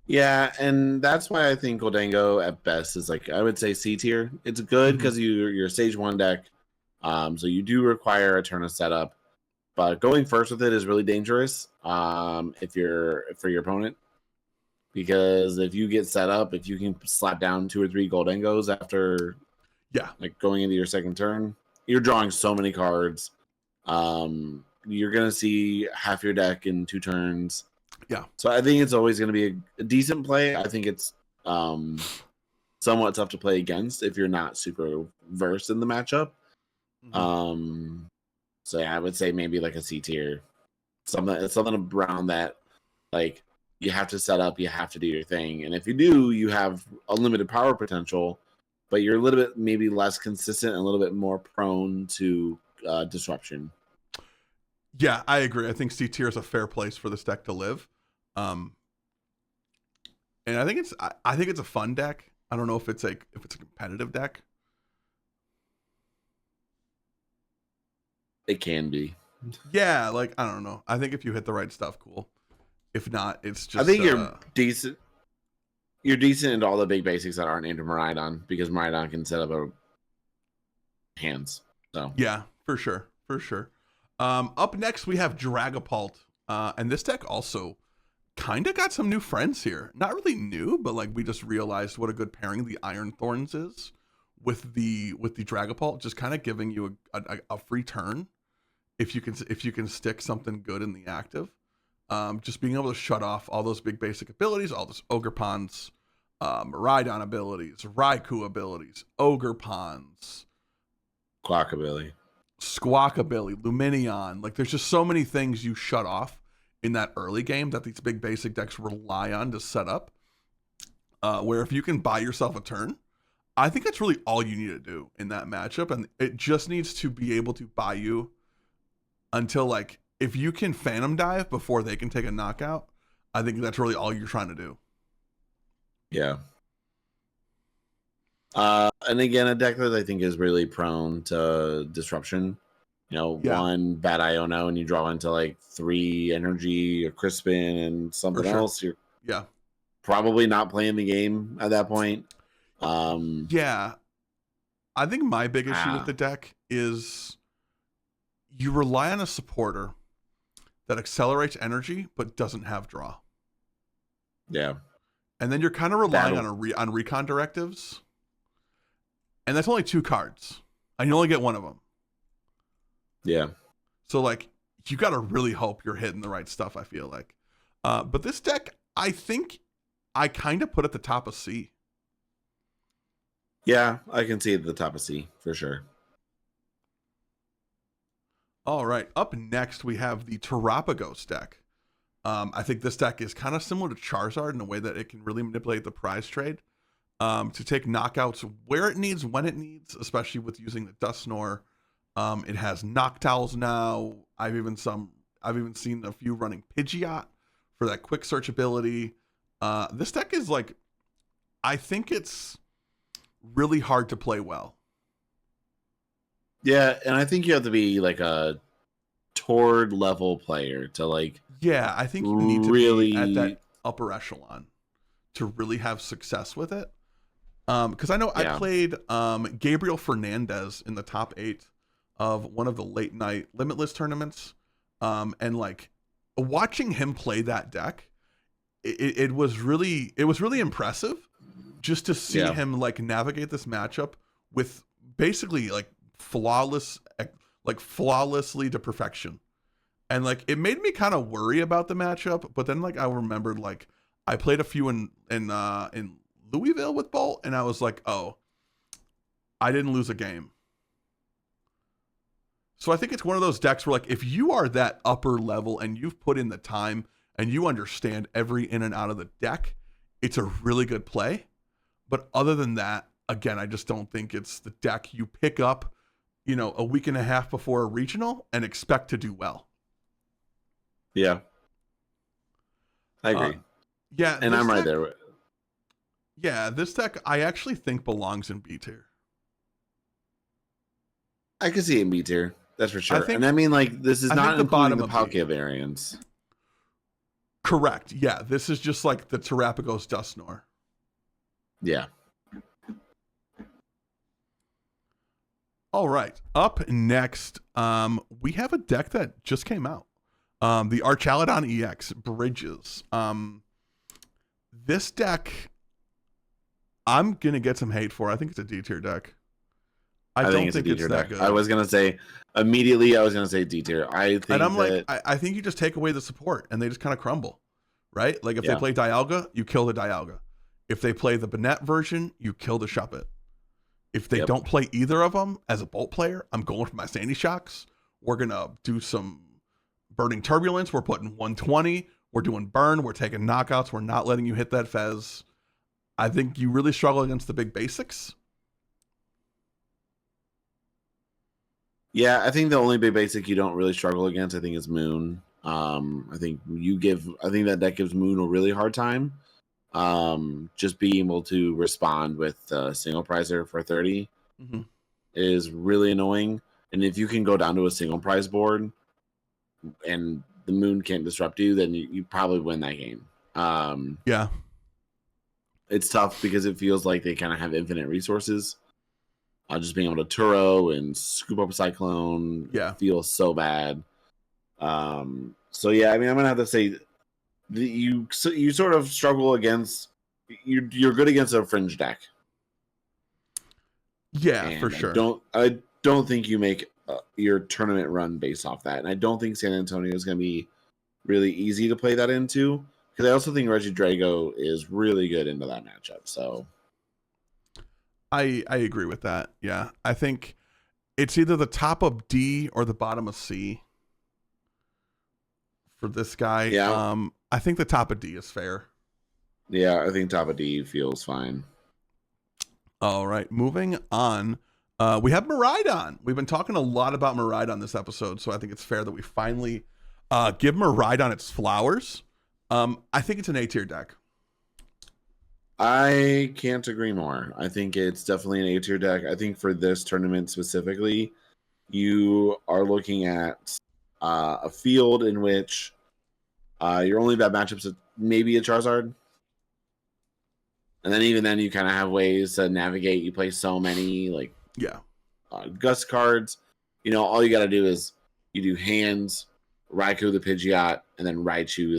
Yeah, and that's why I think Goldango at best is like I would say C tier. It's good because you're a stage 1 deck, so you do require a turn of setup. But going first with it is really dangerous if you're for your opponent, because if you get set up, if you can slap down 2 or 3 Goldengos after Yeah. like going into your second turn, you're drawing so many cards. You're gonna see half your deck in 2 turns. Yeah. So I think it's always going to be a decent play. I think it's somewhat tough to play against if you're not super versed in the matchup. So yeah, I would say maybe like a C tier, something around that. Like you have to set up, you have to do your thing, and if you do, you have unlimited power potential, but you're a little bit maybe less consistent and a little bit more prone to disruption. Yeah, I agree. I think C tier is a fair place for this deck to live. And I think it's a fun deck. I don't know if it's a competitive deck. It can be. Yeah, like I don't know. I think if you hit the right stuff, cool. If not, it's just I think you're decent. You're decent into all the big basics that aren't into Miraidon, because Miraidon can set up a hands. So yeah, for sure. Up next we have Dragapult. And this deck also kind of got some new friends here. Not really new, but like we just realized what a good pairing the Iron Thorns is with the Dragapult, just kind of giving you a free turn if you can stick something good in the active. Just being able to shut off all those big basic abilities, all those Ogerpon's, Miraidon abilities, Raikou abilities, Ogerpon's, Quackabilly, Squawkabilly, Luminion. Like there's just so many things you shut off in that early game that these big basic decks rely on to set up. Where if you can buy yourself a turn, I think that's really all you need to do in that matchup. And it just needs to be able to buy you until like, if you can Phantom Dive before they can take a knockout, I think that's really all you're trying to do. Yeah. And again, a deck that I think is really prone to disruption. You know, one bad Iono and you draw into like 3 energy, a Crispin, and something else. You're probably not playing the game at that point. Yeah. I think my big issue with the deck is you rely on a supporter that accelerates energy but doesn't have draw. Yeah. And then you're kind of relying on recon directives. And that's only 2 cards. And you only get one of them. Yeah. So like you got to really hope you're hitting the right stuff, I feel like. But this deck, I think I kind of put at the top of C. Yeah, I can see it at the top of C for sure. All right. Up next, we have the Terapagos deck. I think this deck is kind of similar to Charizard in a way that it can really manipulate the prize trade to take knockouts where it needs, when it needs, especially with using the Dusknoir. It has Noctowls now. I've even seen a few running Pidgeot for that quick search ability. This deck is like, I think it's really hard to play well. Yeah, and I think you have to be like a Tord level player to like. Yeah, I think you need to really be at that upper echelon to really have success with it. Because I know I played Gabriel Fernandez in the top 8 of one of the late night Limitless tournaments, and like watching him play that deck, it was really impressive. just to see him like navigate this matchup with basically like flawlessly to perfection. And like it made me kind of worry about the matchup, but then like I remembered like I played a few in Louisville with Bolt, and I was like, oh, I didn't lose a game. So I think it's one of those decks where like if you are that upper level and you've put in the time and you understand every in and out of the deck, it's a really good play. But other than that, again, I just don't think it's the deck you pick up, you know, a week and a half before a regional and expect to do well. Yeah. I agree. Yeah. And I'm right there. Yeah, this deck I actually think belongs in B tier. I can see it in B tier. That's for sure. And I mean, like, this is not the bottom the of Palkia variants. Correct. Yeah, this is just like the Terapagos Dusknoir. Yeah. All right. Up next, we have a deck that just came out. The Archaludon EX Bridges. This deck, I'm going to get some hate for. I think it's a D tier deck. I don't think it's that good. I was going to say D tier. I think you just take away the support and they just kind of crumble, right? Like if they play Dialga, you kill the Dialga. If they play the Banette version, you kill the Shuppet. If they don't play either of them as a Bolt player, I'm going for my Sandy Shocks. We're going to do some Burning Turbulence. We're putting 120. We're doing burn. We're taking knockouts. We're not letting you hit that Fez. I think you really struggle against the big basics. Yeah, I think the only big basic you don't really struggle against, I think, is Moon. I think that deck gives Moon a really hard time. Just being able to respond with single prizer for 30 is really annoying. And if you can go down to a single prize board and the Moon can't disrupt you, then you probably win that game. Yeah. It's tough because it feels like they kind of have infinite resources. Just being able to Turo and scoop up a Cyclone feels so bad. So yeah, I mean, I'm gonna have to say you sort of struggle against. You're good against a fringe deck. Yeah, and for sure. I don't think you make your tournament run based off that, and I don't think San Antonio is gonna be really easy to play that into, because I also think Regidrago is really good into that matchup. So. I agree with that. Yeah. I think it's either the top of D or the bottom of C for this guy. Yeah. I think the top of D is fair. Yeah, I think top of D feels fine. All right. Moving on. We have Miraidon. We've been talking a lot about Miraidon this episode, so I think it's fair that we finally give Miraidon its flowers. I think it's an A tier deck. I can't agree more. I think it's definitely an A-tier deck. I think for this tournament specifically, you are looking at a field in which your only bad matchups is maybe a Charizard. And then even then, you kind of have ways to navigate. You play so many, Gust cards. You know, all you got to do is you do Hands, Raikou the Pidgeot, and then Raichu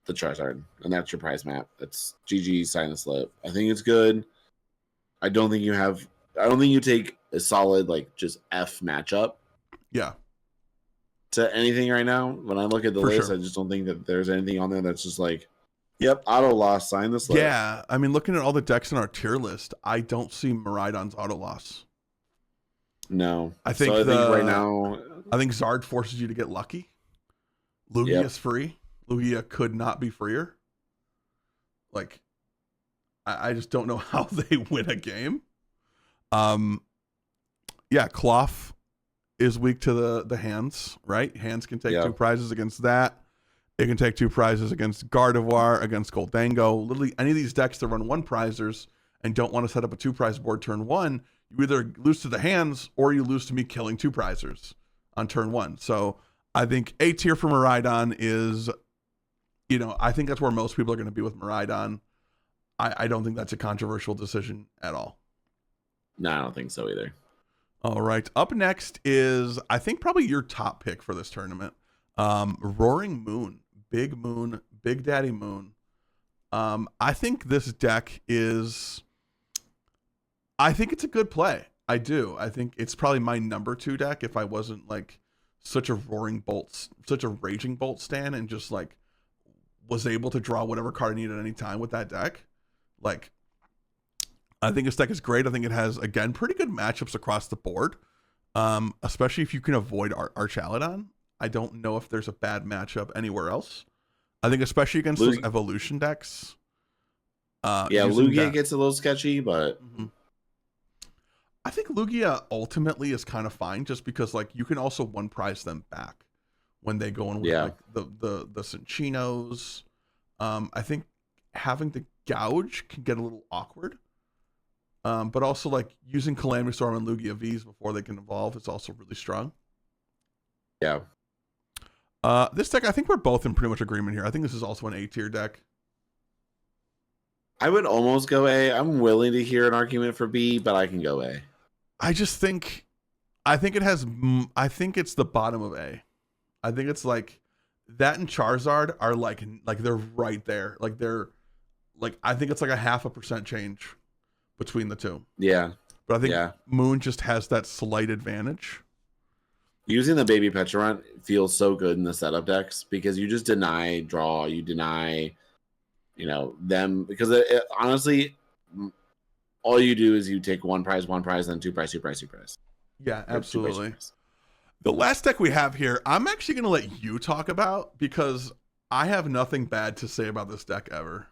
the Charizard, and that's your prize map. That's GG, sign the slip. I think it's good. I don't think you take a solid just F matchup. Yeah. To anything right now. When I look at the list, sure. I just don't think that there's anything on there that's just yep, auto loss, sign the slip. Yeah, I mean, looking at all the decks in our tier list, I don't see Miraidon's auto loss. No, I think right now, I think Zard forces you to get lucky. Lugia is free. Lugia could not be freer. I just don't know how they win a game. Cloth is weak to the Hands, right? Hands can take 2 prizes against that. It can take 2 prizes against Gardevoir, against Goldango. Literally any of these decks that run 1 prizers and don't want to set up a 2 prize board turn 1, you either lose to the Hands or you lose to me killing 2 prizers on turn 1. So I think A tier for Miraidon is, I think that's where most people are going to be with Miraidon. I don't think that's a controversial decision at all. No, I don't think so either. All right. Up next is, I think, probably your top pick for this tournament. Roaring Moon. Big Daddy Moon. I think this deck is. I think it's a good play. I do. I think it's probably my number 2 deck if I wasn't like such a raging bolt stan, and just like was able to draw whatever card I need at any time with that deck. Like, I think this deck is great. I think it has, again, pretty good matchups across the board, especially if you can avoid Archaludon. I don't know if there's a bad matchup anywhere else. I think especially against those evolution decks. Lugia gets a little sketchy, but I think Lugia ultimately is kind of fine, just because like you can also one prize them back when they go in with like the Cinchinos. I think having the gouge can get a little awkward. But also like using Calamity Storm and Lugia V's before they can evolve is also really strong. Yeah. This deck, I think we're both in pretty much agreement here. I think this is also an A tier deck. I would almost go A. I'm willing to hear an argument for B, but I can go A. I think it's the bottom of A. I think it's like that and Charizard are like they're right there. Like they're like, I think it's like a 0.5% change between the two. Yeah. But I think Moon just has that slight advantage. Using the Baby Pecharunt feels so good in the setup decks because you just deny draw, you deny, them, because honestly, all you do is you take one prize, then two prize. Yeah, absolutely. The last deck we have here, I'm actually going to let you talk about because I have nothing bad to say about this deck ever.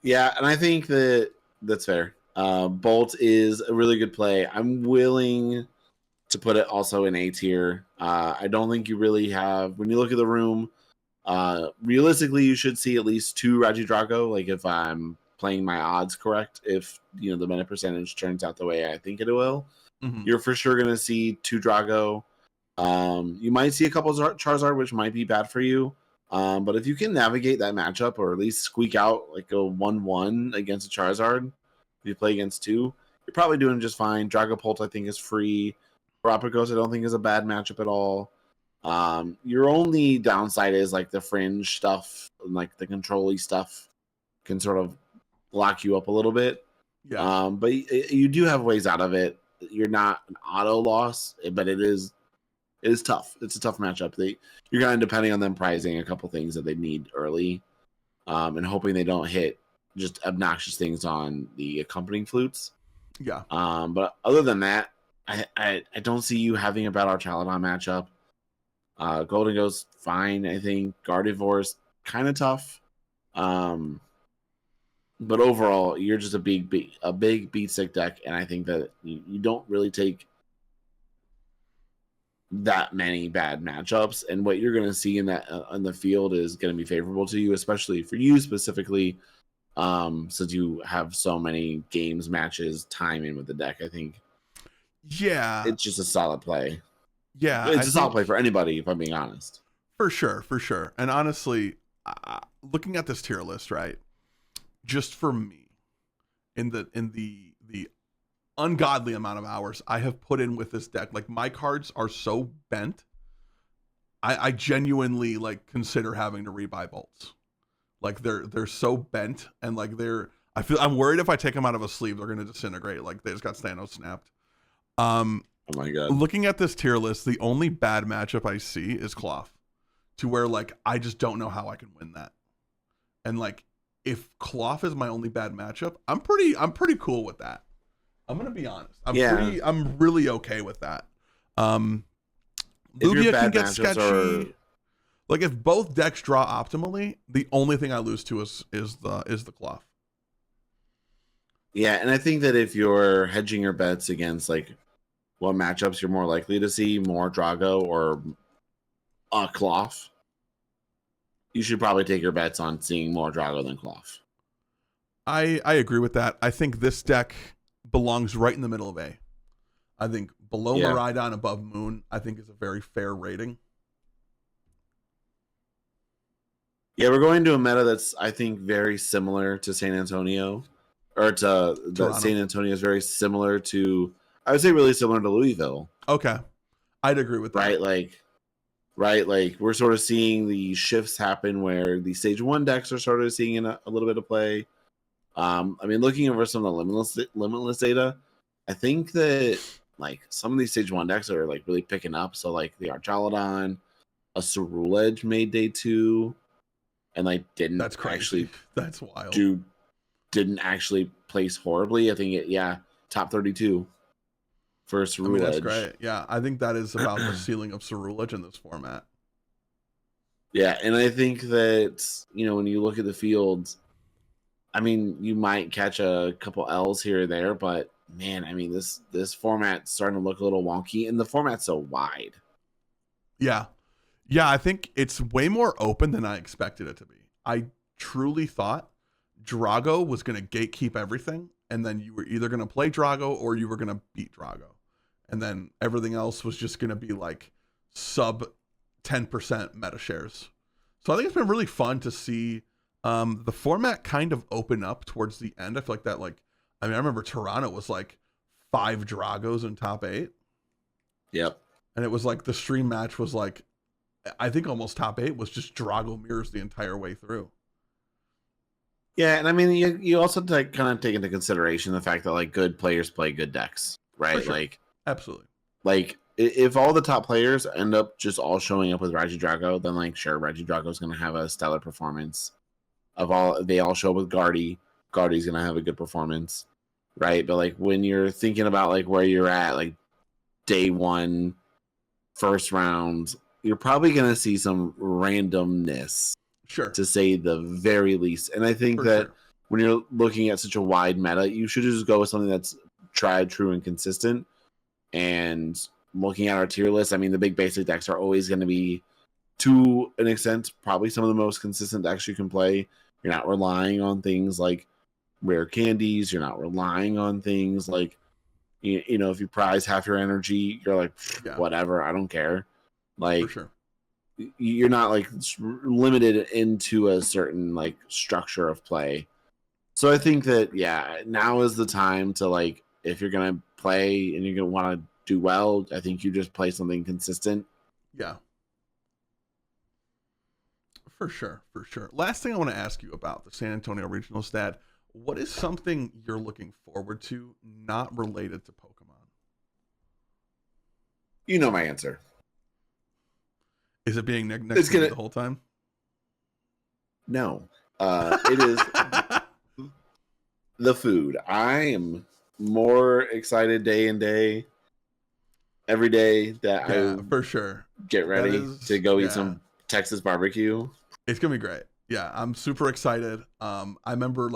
Yeah, and I think that's fair. Bolt is a really good play. I'm willing to put it also in A tier. I don't think you really have, when you look at the room, realistically, you should see at least 2 Regidrago. Like if I'm playing my odds correct, if the mana percentage turns out the way I think it will, you're for sure going to see 2 Drago. You might see a couple of Charizard, which might be bad for you. But if you can navigate that matchup or at least squeak out like a 1-1 against a Charizard, if you play against 2, you're probably doing just fine. Dragapult, I think, is free. Galapagos, I don't think, is a bad matchup at all. Your only downside is like the fringe stuff, like the control-y stuff can sort of lock you up a little bit. Yeah. But you do have ways out of it. You're not an auto loss, but it is tough. It's a tough matchup. You're kind of depending on them prizing a couple things that they need early, and hoping they don't hit just obnoxious things on the accompanying flutes. Yeah. But other than that, I don't see you having a bad Archaludon matchup. Golden goes fine, I think. Gardevoir's kind of tough. But overall, you're just a big beat stick deck, and I think that you don't really take that many bad matchups, and what you're going to see in the field is going to be favorable to you, especially for you specifically, since you have so many games, matches, time in with the deck. I think it's just a solid play. Yeah, it's a solid play for anybody, if I'm being honest. For sure. And honestly, looking at this tier list, right, just for me, in the ungodly amount of hours I have put in with this deck, like my cards are so bent, I genuinely like consider having to rebuy bolts. Like they're so bent, and like I'm worried if I take them out of a sleeve, they're gonna disintegrate. Like they just got Thanos snapped. Oh my god. Looking at this tier list, the only bad matchup I see is Cloth, to where like I just don't know how I can win that. And like if Cloth is my only bad matchup, I'm pretty cool with that. I'm gonna be honest. I'm really okay with that. Lugia can get sketchy. Like if both decks draw optimally, the only thing I lose to is the Cloth. Yeah, and I think that if you're hedging your bets against like what matchups you're more likely to see, more Drago or a Cloth, you should probably take your bets on seeing more Drago than Cloth. I agree with that. I think this deck belongs right in the middle of A. I think below Miraidon, above Moon, I think is a very fair rating. Yeah, we're going to a meta that's, I think, very similar to San Antonio. Or that San Antonio is very similar to, I would say really similar to Louisville. Okay. I'd agree with that. Right? Like, right? Like we're sort of seeing the shifts happen where the stage 1 decks are sort of seeing a little bit of play. I mean, looking over some of the limitless data, I think that like some of these stage 1 decks are like really picking up. So like the Archaludon, a Cerulege made day 2, and like That's crazy. That's wild. Didn't actually place horribly. I think top 32 for Cerulege. I mean, that's great. Yeah, I think that is about the ceiling of Cerulege in this format. Yeah, and I think that, when you look at the fields, I mean, you might catch a couple L's here or there, but man, I mean, this format's starting to look a little wonky, and the format's so wide. Yeah. Yeah, I think it's way more open than I expected it to be. I truly thought Drago was going to gatekeep everything, and then you were either going to play Drago or you were going to beat Drago. And then everything else was just going to be like sub 10% meta shares. So I think it's been really fun to see the format kind of open up towards the end. I feel like that, I remember Toronto was like 5 Dragos in top 8. Yep. And it was like the stream match was like, I think almost top 8 was just Drago mirrors the entire way through. Yeah, and I mean, you also kind of take into consideration the fact that like good players play good decks, right? Sure. Like, absolutely. Like, if all the top players end up just all showing up with Regidrago, then like sure, Regidrago is going to have a stellar performance. They all show up with Guardy's going to have a good performance, right? But like when you're thinking about like where you're at, like day 1, first round, you're probably going to see some randomness. Sure. To say the very least. And I think that when you're looking at such a wide meta, you should just go with something that's tried, true, and consistent. And looking at our tier list, I mean, the big basic decks are always going to be, to an extent, probably some of the most consistent decks you can play. You're not relying on things like rare candies. You're not relying on things like, if you prize half your energy, you're like, whatever, I don't care. Like, for sure. You're not like limited into a certain like structure of play. So I think that now is the time to like, if you're gonna play and you're gonna want to do well, I think you just play something consistent. Yeah, for sure. Last thing I want to ask you about the San Antonio Regional Stat: what is something you're looking forward to not related to Pokemon? You know my answer. Is it being next to me the whole time? No. It is the food. I am more excited day and day, every day that I for sure get ready to go eat some Texas barbecue. It's gonna be great. Yeah, I'm super excited. I remember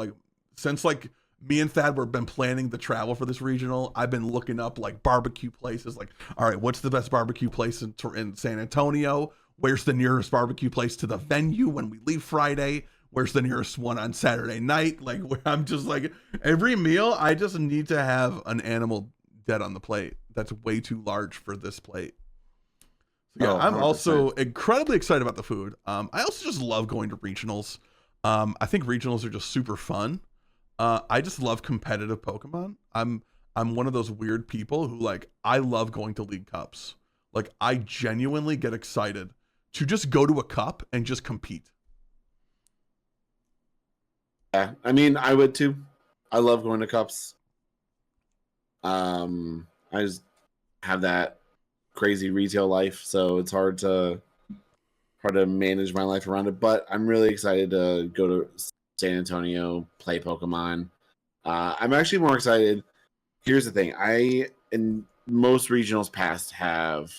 since me and Thad were been planning the travel for this regional, I've been looking up like barbecue places. Like, all right, what's the best barbecue place in San Antonio? Where's the nearest barbecue place to the venue when we leave Friday? Where's the nearest one on Saturday night? Like, where I'm just like, every meal, I just need to have an animal dead on the plate. That's way too large for this plate. So yeah, I'm also incredibly excited about the food. I also just love going to regionals. I think regionals are just super fun. I just love competitive Pokemon. I'm one of those weird people who I love going to League Cups. Like, I genuinely get excited to just go to a cup and just compete. Yeah, I mean, I would too. I love going to cups. I just have that crazy retail life, so it's hard to manage my life around it. But I'm really excited to go to San Antonio, play Pokemon. I'm actually more excited. Here's the thing: I, in most regionals past, have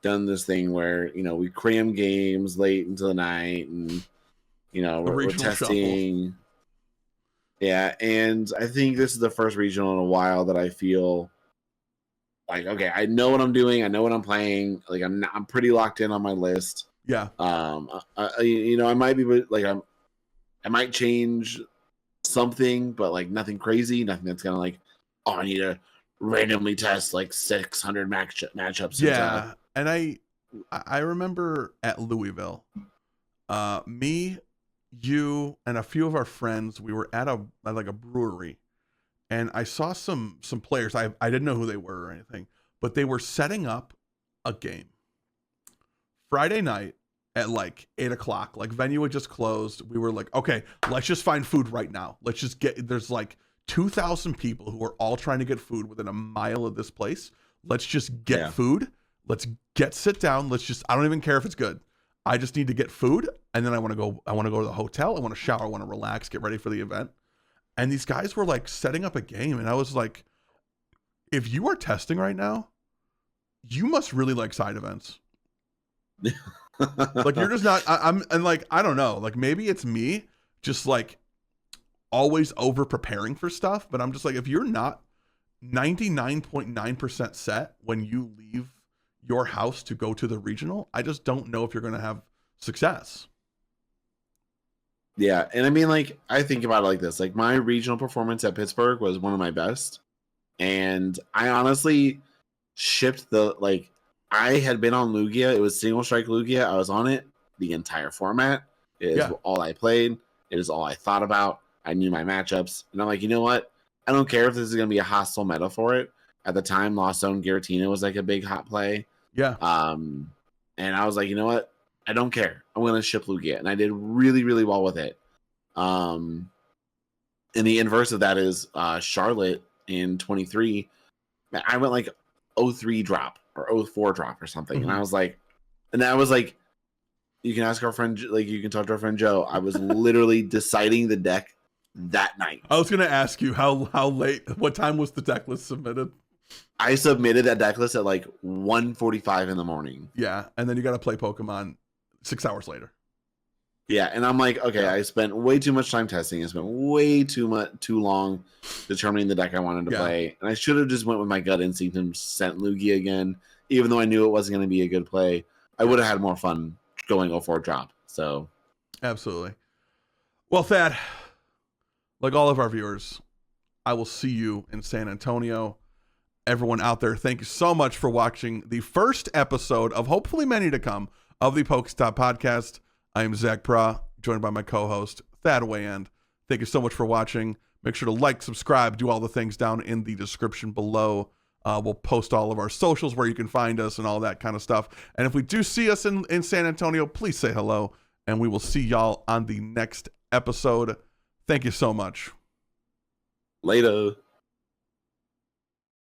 done this thing where we cram games late into the night, and we're testing. Shuffle. Yeah, and I think this is the first regional in a while that I feel like, okay, I know what I'm doing, I know what I'm playing. Like I'm pretty locked in on my list. Yeah. I might be like I might change something, but like nothing crazy, nothing that's gonna like, I need to randomly test like 600 matchups. Yeah, and I remember at Louisville, me, you, and a few of our friends, we were at a brewery, and I saw some players. I didn't know who they were or anything, but they were setting up a game Friday night at like 8:00, like venue had just closed. We were like, okay, let's just find food right now. Let's just there's like 2,000 people who are all trying to get food within a mile of this place. Let's just get food. Let's sit down. I don't even care if it's good. I just need to get food. And then I want to go to the hotel. I want to shower. I want to relax, get ready for the event. And these guys were like setting up a game. And I was like, if you are testing right now, you must really like side events. Like you're just not, and like, I don't know, like maybe it's me just like always over preparing for stuff, but I'm just like, if you're not 99.9% set when you leave your house to go to the regional, I just don't know if you're going to have success. Yeah. And I mean, like, I think about it like this, like my regional performance at Pittsburgh was one of my best. And I honestly shipped I had been on Lugia. It was single strike Lugia. I was on it the entire format. It is all I played. It is all I thought about. I knew my matchups. And I'm like, you know what? I don't care if this is going to be a hostile meta for it. At the time, Lost Zone Giratina was like a big hot play. Yeah. And I was like, you know what? I don't care. I'm going to ship Lugia. And I did really, really well with it. And the inverse of that is Charlotte in 23. I went like 03 drop or 04 drop or something. Mm-hmm. And I was like, you can ask our friend, like you can talk to our friend Joe. I was literally deciding the deck that night. I was going to ask you how late, what time was the deck list submitted? I submitted that deck list at like 1:45 in the morning. Yeah. And then you got to play Pokemon 6 hours later. Yeah. And I'm like, okay, I spent way too much time testing. I spent way too long determining the deck I wanted to play. And I should have just went with my gut instinct and sent Lugia again, even though I knew it wasn't going to be a good play. I would have had more fun going 04 drop. So absolutely. Well, Thad, like all of our viewers, I will see you in San Antonio. Everyone out there, thank you so much for watching the first episode of hopefully many to come of the PokeStop podcast. I am Zach Prah, joined by my co-host, Thad Weyand. Thank you so much for watching. Make sure to like, subscribe, do all the things down in the description below. We'll post all of our socials where you can find us and all that kind of stuff. And if we do see us in San Antonio, please say hello. And we will see y'all on the next episode. Thank you so much. Later.